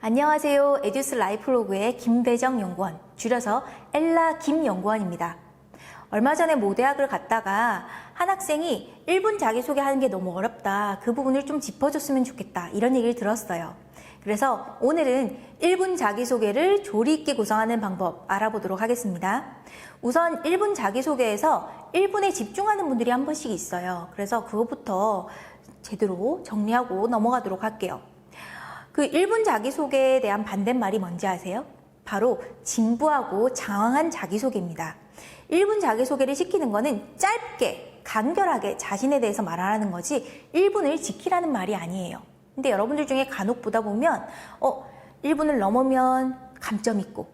안녕하세요. 에듀스 라이프로그의 김배정 연구원, 줄여서 엘라 김 연구원입니다. 얼마 전에 모대학을 갔다가 한 학생이 1분 자기소개하는 게 너무 어렵다. 그 부분을 좀 짚어줬으면 좋겠다. 이런 얘기를 들었어요. 그래서 오늘은 1분 자기소개를 조리 있게 구성하는 방법 알아보도록 하겠습니다. 우선 1분 자기소개에서 1분에 집중하는 분들이 한 번씩 있어요. 그래서 그것부터 제대로 정리하고 넘어가도록 할게요. 그 1분 자기소개에 대한 반대말이 뭔지 아세요? 바로 진부하고 장황한 자기소개입니다. 1분 자기소개를 시키는 거는 짧게, 간결하게 자신에 대해서 말하라는 거지 1분을 지키라는 말이 아니에요. 근데 여러분들 중에 간혹 보다 보면 1분을 넘으면 감점 있고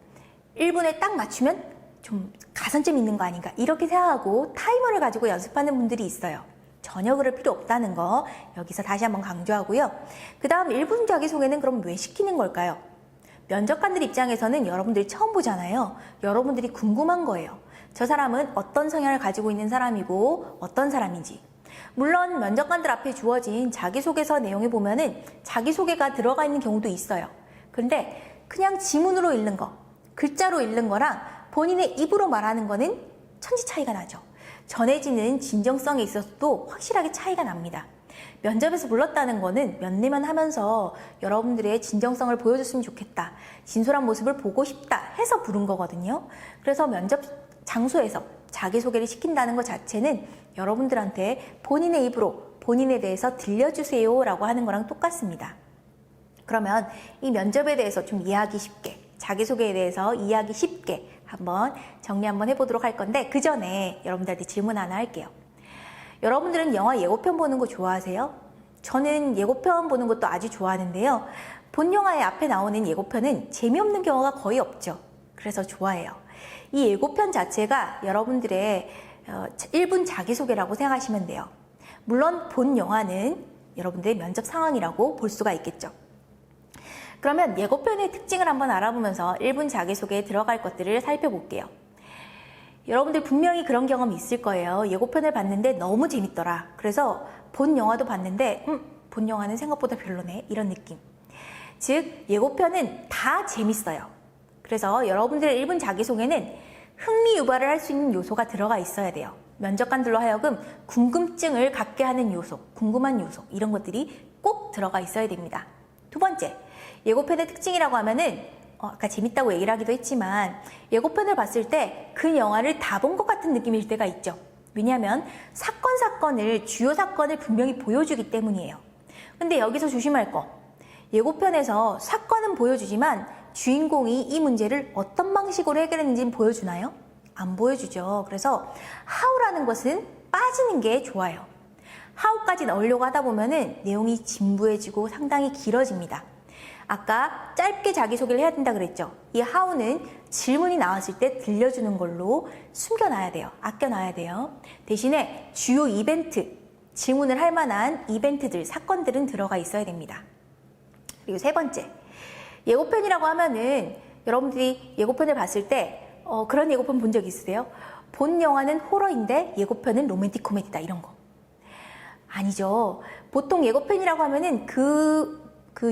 1분에 딱 맞추면 좀 가산점 있는 거 아닌가 이렇게 생각하고 타이머를 가지고 연습하는 분들이 있어요. 전혀 그럴 필요 없다는 거 여기서 다시 한번 강조하고요. 그 다음 1분 자기소개는 그럼 왜 시키는 걸까요? 면접관들 입장에서는 여러분들이 처음 보잖아요. 여러분들이 궁금한 거예요. 저 사람은 어떤 성향을 가지고 있는 사람이고 어떤 사람인지. 물론 면접관들 앞에 주어진 자기소개서 내용에 보면은 자기소개가 들어가 있는 경우도 있어요. 그런데 그냥 지문으로 읽는 거, 글자로 읽는 거랑 본인의 입으로 말하는 거는 천지 차이가 나죠. 전해지는 진정성에 있어서도 확실하게 차이가 납니다. 면접에서 불렀다는 거는 면례만 하면서 여러분들의 진정성을 보여줬으면 좋겠다. 진솔한 모습을 보고 싶다 해서 부른 거거든요. 그래서 면접 장소에서 자기소개를 시킨다는 것 자체는 여러분들한테 본인의 입으로 본인에 대해서 들려주세요 라고 하는 거랑 똑같습니다. 그러면 이 면접에 대해서 좀 이해하기 쉽게, 자기소개에 대해서 이해하기 쉽게 한번 정리 한번 해보도록 할 건데 그 전에 여러분들한테 질문 하나 할게요. 여러분들은 영화 예고편 보는 거 좋아하세요? 저는 예고편 보는 것도 아주 좋아하는데요. 본 영화의 앞에 나오는 예고편은 재미없는 경우가 거의 없죠. 그래서 좋아해요. 이 예고편 자체가 여러분들의 1분 자기소개라고 생각하시면 돼요. 물론 본 영화는 여러분들의 면접 상황이라고 볼 수가 있겠죠. 그러면 예고편의 특징을 한번 알아보면서 1분 자기소개에 들어갈 것들을 살펴볼게요. 여러분들 분명히 그런 경험이 있을 거예요. 예고편을 봤는데 너무 재밌더라. 그래서 본 영화도 봤는데 본 영화는 생각보다 별로네. 이런 느낌. 즉 예고편은 다 재밌어요. 그래서 여러분들의 1분 자기소개는 흥미 유발을 할 수 있는 요소가 들어가 있어야 돼요. 면접관들로 하여금 궁금증을 갖게 하는 요소, 궁금한 요소 이런 것들이 꼭 들어가 있어야 됩니다. 두 번째, 예고편의 특징이라고 하면은 아까 재밌다고 얘기를 하기도 했지만 예고편을 봤을 때 그 영화를 다 본 것 같은 느낌일 때가 있죠. 왜냐하면 주요 사건을 분명히 보여주기 때문이에요. 근데 여기서 조심할 거, 예고편에서 사건은 보여주지만 주인공이 이 문제를 어떤 방식으로 해결했는지는 보여주나요? 안 보여주죠. 그래서 how라는 것은 빠지는 게 좋아요. how까지 넣으려고 하다 보면은 내용이 진부해지고 상당히 길어집니다. 아까 짧게 자기소개를 해야 된다 그랬죠. 이 how는 질문이 나왔을 때 들려주는 걸로 숨겨놔야 돼요. 아껴놔야 돼요. 대신에 주요 이벤트, 질문을 할 만한 이벤트들, 사건들은 들어가 있어야 됩니다. 그리고 세 번째, 예고편이라고 하면은 여러분들이 예고편을 봤을 때 그런 예고편 본 적 있으세요? 본 영화는 호러인데 예고편은 로맨틱 코미디다 이런 거. 아니죠. 보통 예고편이라고 하면은 그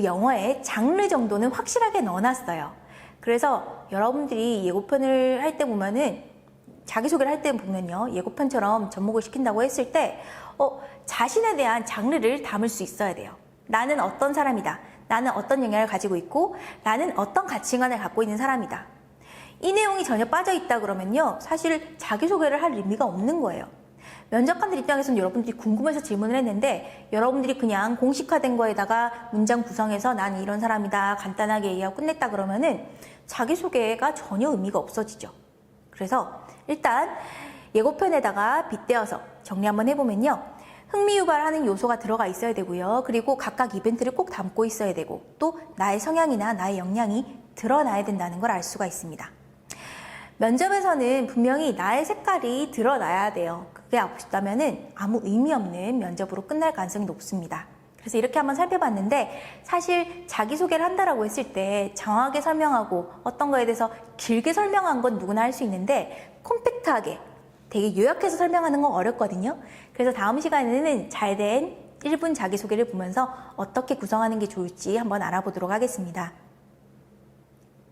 영화의 장르 정도는 확실하게 넣어놨어요. 그래서 여러분들이 예고편을 할 때 보면은 자기소개를 할 때 보면요. 예고편처럼 접목을 시킨다고 했을 때 자신에 대한 장르를 담을 수 있어야 돼요. 나는 어떤 사람이다. 나는 어떤 영향을 가지고 있고 나는 어떤 가치관을 갖고 있는 사람이다. 이 내용이 전혀 빠져있다 그러면요. 사실 자기소개를 할 의미가 없는 거예요. 면접관들 입장에서는 여러분들이 궁금해서 질문을 했는데 여러분들이 그냥 공식화된 거에다가 문장 구성해서 난 이런 사람이다 간단하게 얘기하고 끝냈다 그러면은 자기소개가 전혀 의미가 없어지죠. 그래서 일단 예고편에다가 빗대어서 정리 한번 해보면요. 흥미 유발하는 요소가 들어가 있어야 되고요. 그리고 각각 이벤트를 꼭 담고 있어야 되고 또 나의 성향이나 나의 역량이 드러나야 된다는 걸 알 수가 있습니다. 면접에서는 분명히 나의 색깔이 드러나야 돼요. 그게 없다면은 아무 의미 없는 면접으로 끝날 가능성이 높습니다. 그래서 이렇게 한번 살펴봤는데 사실 자기소개를 한다라고 했을 때 장황하게 설명하고 어떤 거에 대해서 길게 설명한 건 누구나 할 수 있는데 콤팩트하게 되게 요약해서 설명하는 건 어렵거든요. 그래서 다음 시간에는 잘된 1분 자기소개를 보면서 어떻게 구성하는 게 좋을지 한번 알아보도록 하겠습니다.